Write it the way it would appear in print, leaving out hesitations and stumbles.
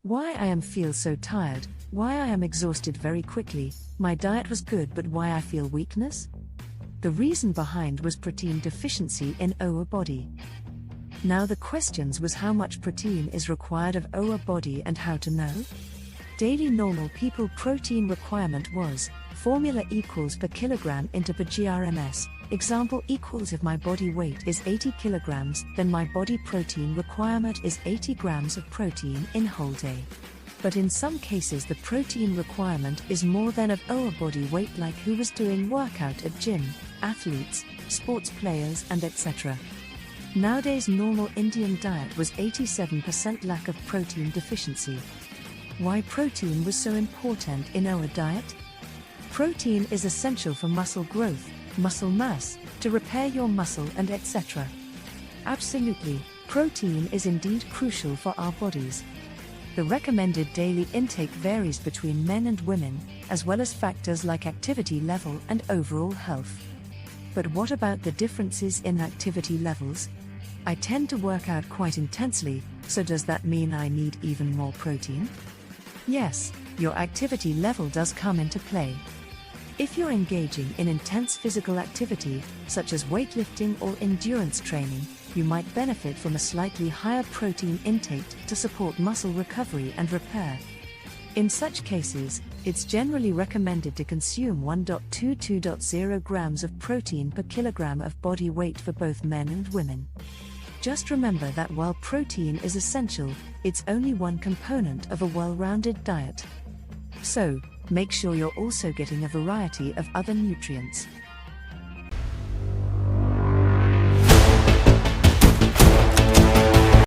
Why I am feel so tired, why I am exhausted very quickly, my diet was good but why I feel weakness? The reason behind was protein deficiency in our body. Now the questions was how much protein is required of our body and how to know? Daily normal people protein requirement was, formula equals per kilogram into per grams, example equals if my body weight is 80 kilograms, then my body protein requirement is 80 grams of protein in whole day. But in some cases the protein requirement is more than of our body weight, like who was doing workout at gym, athletes, sports players and etc. Nowadays normal Indian diet was 87% lack of protein deficiency. Why protein was so important in our diet? Protein is essential for muscle growth, muscle mass, to repair your muscle and etc. Absolutely, protein is indeed crucial for our bodies. The recommended daily intake varies between men and women, as well as factors like activity level and overall health. But what about the differences in activity levels? I tend to work out quite intensely, so does that mean I need even more protein? Yes, your activity level does come into play. If you're engaging in intense physical activity, such as weightlifting or endurance training, you might benefit from a slightly higher protein intake to support muscle recovery and repair. In such cases, it's generally recommended to consume 1.22.0 grams of protein per kilogram of body weight for both men and women. Just remember that while protein is essential, it's only one component of a well-rounded diet. So, make sure you're also getting a variety of other nutrients.